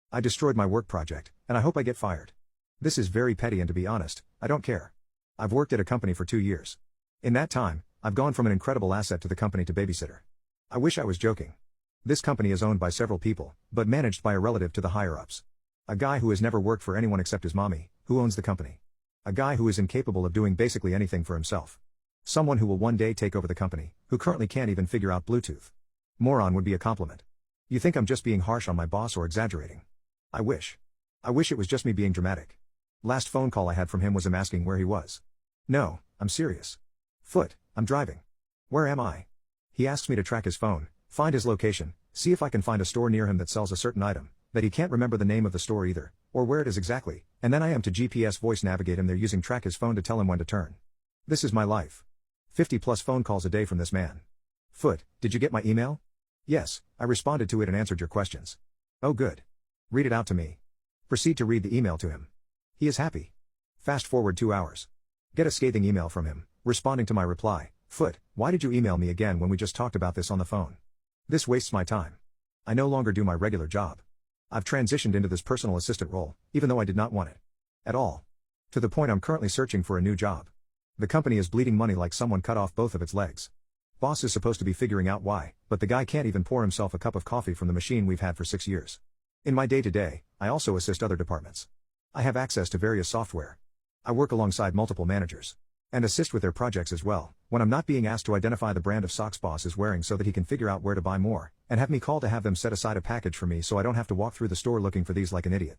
I destroyed my work project, and I hope I get fired. This is very petty and to be honest, I don't care. I've worked at a company for 2 years. In that time, I've gone from an incredible asset to the company to babysitter. I wish I was joking. This company is owned by several people, but managed by a relative to the higher-ups. A guy who has never worked for anyone except his mommy, who owns the company. A guy who is incapable of doing basically anything for himself. Someone who will one day take over the company, who currently can't even figure out Bluetooth. Moron would be a compliment. You think I'm just being harsh on my boss or exaggerating? I wish. I wish it was just me being dramatic. Last phone call I had from him was him asking where he was. No, I'm serious. Foot, I'm driving. Where am I? He asks me to track his phone, find his location, see if I can find a store near him that sells a certain item, that he can't remember the name of the store either, or where it is exactly, and then I am to GPS voice navigate him there using track his phone to tell him when to turn. This is my life. 50 plus phone calls a day from this man. Foot, did you get my email? Yes, I responded to it and answered your questions. Oh good. Read it out to me. Proceed to read the email to him. He is happy. Fast forward 2 hours. Get a scathing email from him, responding to my reply, Foot, why did you email me again when we just talked about this on the phone? This wastes my time. I no longer do my regular job. I've transitioned into this personal assistant role, even though I did not want it. At all. To the point I'm currently searching for a new job. The company is bleeding money like someone cut off both of its legs. Boss is supposed to be figuring out why, but the guy can't even pour himself a cup of coffee from the machine we've had for 6 years. In my day-to-day, I also assist other departments. I have access to various software. I work alongside multiple managers. And assist with their projects as well, when I'm not being asked to identify the brand of socks boss is wearing so that he can figure out where to buy more, and have me call to have them set aside a package for me so I don't have to walk through the store looking for these like an idiot.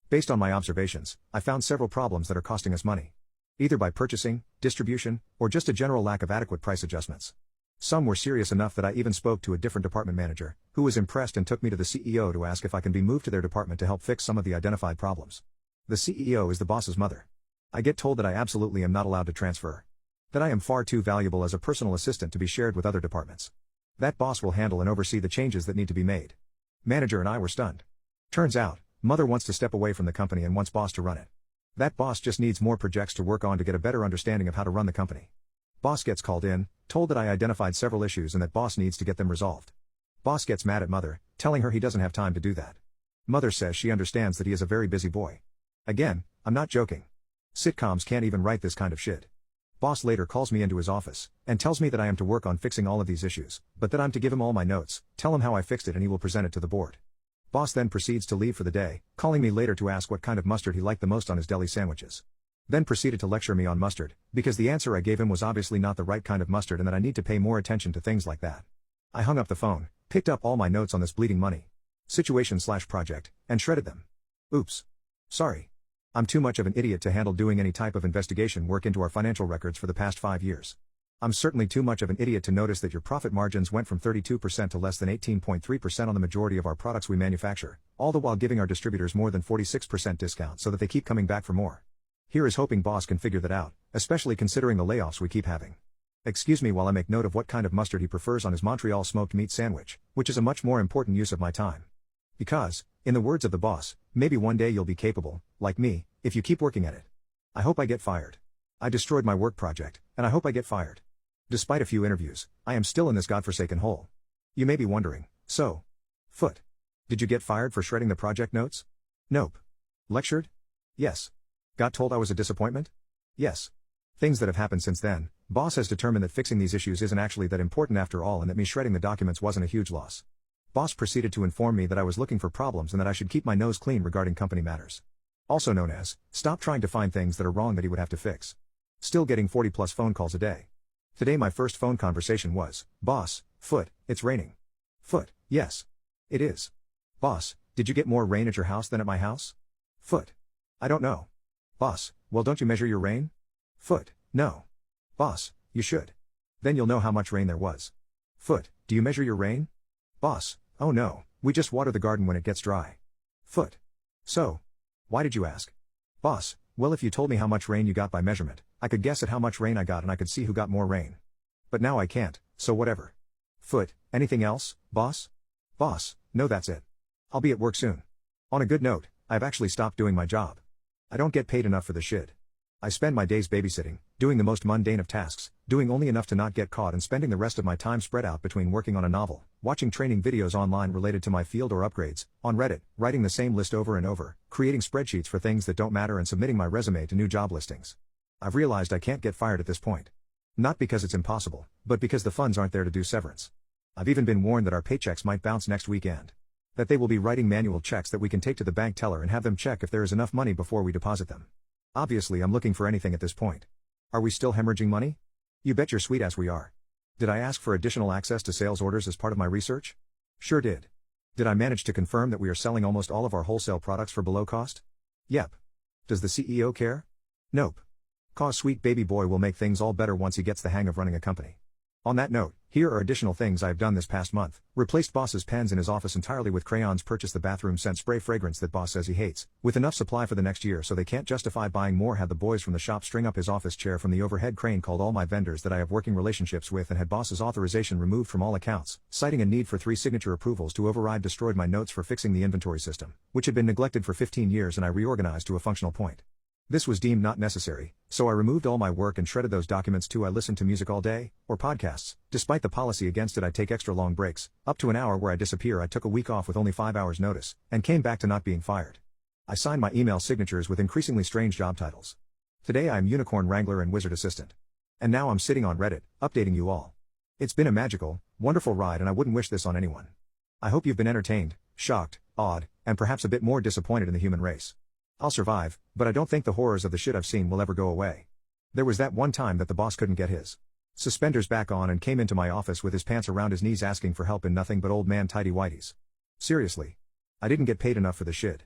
Based on my observations, I found several problems that are costing us money. Either by purchasing, distribution, or just a general lack of adequate price adjustments. Some were serious enough that I even spoke to a different department manager, who was impressed and took me to the CEO to ask if I can be moved to their department to help fix some of the identified problems. The CEO is the boss's mother. I get told that I absolutely am not allowed to transfer. That I am far too valuable as a personal assistant to be shared with other departments. That boss will handle and oversee the changes that need to be made. Manager and I were stunned. Turns out, mother wants to step away from the company and wants boss to run it. That boss just needs more projects to work on to get a better understanding of how to run the company. Boss gets called in, told that I identified several issues and that boss needs to get them resolved. Boss gets mad at mother, telling her he doesn't have time to do that. Mother says she understands that he is a very busy boy. Again, I'm not joking. Sitcoms can't even write this kind of shit. Boss later calls me into his office, and tells me that I am to work on fixing all of these issues, but that I'm to give him all my notes, tell him how I fixed it and he will present it to the board. Boss then proceeds to leave for the day, calling me later to ask what kind of mustard he liked the most on his deli sandwiches. Then proceeded to lecture me on mustard, because the answer I gave him was obviously not the right kind of mustard and that I need to pay more attention to things like that. I hung up the phone, picked up all my notes on this bleeding money situation/project, and shredded them. Oops. Sorry. I'm too much of an idiot to handle doing any type of investigation work into our financial records for the past 5 years. I'm certainly too much of an idiot to notice that your profit margins went from 32% to less than 18.3% on the majority of our products we manufacture, all the while giving our distributors more than 46% discount so that they keep coming back for more. Here is hoping boss can figure that out, especially considering the layoffs we keep having. Excuse me while I make note of what kind of mustard he prefers on his Montreal smoked meat sandwich, which is a much more important use of my time. Because, in the words of the boss, maybe one day you'll be capable, like me, if you keep working at it. I hope I get fired. I destroyed my work project, and I hope I get fired. Despite a few interviews, I am still in this godforsaken hole. You may be wondering, so? Foot. Did you get fired for shredding the project notes? Nope. Lectured? Yes. Got told I was a disappointment? Yes. Things that have happened since then, boss has determined that fixing these issues isn't actually that important after all and that me shredding the documents wasn't a huge loss. Boss proceeded to inform me that I was looking for problems and that I should keep my nose clean regarding company matters. Also known as, stop trying to find things that are wrong that he would have to fix. Still getting 40 plus phone calls a day. Today my first phone conversation was, Boss, Foot, it's raining. Foot, yes. It is. Boss, did you get more rain at your house than at my house? Foot. I don't know. Boss, well don't you measure your rain? Foot, no. Boss, you should. Then you'll know how much rain there was. Foot, do you measure your rain? Boss, oh no, we just water the garden when it gets dry. Foot. So? Why did you ask? Boss, well if you told me how much rain you got by measurement, I could guess at how much rain I got and I could see who got more rain. But now I can't, so whatever. Foot, anything else, boss? Boss, no that's it. I'll be at work soon. On a good note, I've actually stopped doing my job. I don't get paid enough for the shit. I spend my days babysitting, Doing the most mundane of tasks, doing only enough to not get caught, and spending the rest of my time spread out between working on a novel, watching training videos online related to my field or upgrades, on Reddit, writing the same list over and over, creating spreadsheets for things that don't matter, and submitting my resume to new job listings. I've realized I can't get fired at this point. Not because it's impossible, but because the funds aren't there to do severance. I've even been warned that our paychecks might bounce next weekend. That they will be writing manual checks that we can take to the bank teller and have them check if there is enough money before we deposit them. Obviously, I'm looking for anything at this point. Are we still hemorrhaging money? You bet your sweet ass we are. Did I ask for additional access to sales orders as part of my research? Sure did. Did I manage to confirm that we are selling almost all of our wholesale products for below cost? Yep. Does the CEO care? Nope. 'Cause sweet baby boy will make things all better once he gets the hang of running a company. On that note, here are additional things I've done this past month. Replaced boss's pens in his office entirely with crayons. Purchased the bathroom scent spray fragrance that boss says he hates, with enough supply for the next year so they can't justify buying more. Had the boys from the shop string up his office chair from the overhead crane. Called all my vendors that I have working relationships with and had boss's authorization removed from all accounts, citing a need for 3 signature approvals to override. Destroyed my notes for fixing the inventory system, which had been neglected for 15 years, and I reorganized to a functional point. This was deemed not necessary, so I removed all my work and shredded those documents too. I listened to music all day, or podcasts. Despite the policy against it, I take extra long breaks, up to an hour where I disappear. I took a week off with only 5 hours notice, and came back to not being fired. I signed my email signatures with increasingly strange job titles. Today I am Unicorn Wrangler and Wizard Assistant. And now I'm sitting on Reddit, updating you all. It's been a magical, wonderful ride, and I wouldn't wish this on anyone. I hope you've been entertained, shocked, awed, and perhaps a bit more disappointed in the human race. I'll survive, but I don't think the horrors of the shit I've seen will ever go away. There was that one time that the boss couldn't get his suspenders back on and came into my office with his pants around his knees asking for help in nothing but old man tidy whities. Seriously. I didn't get paid enough for the shit.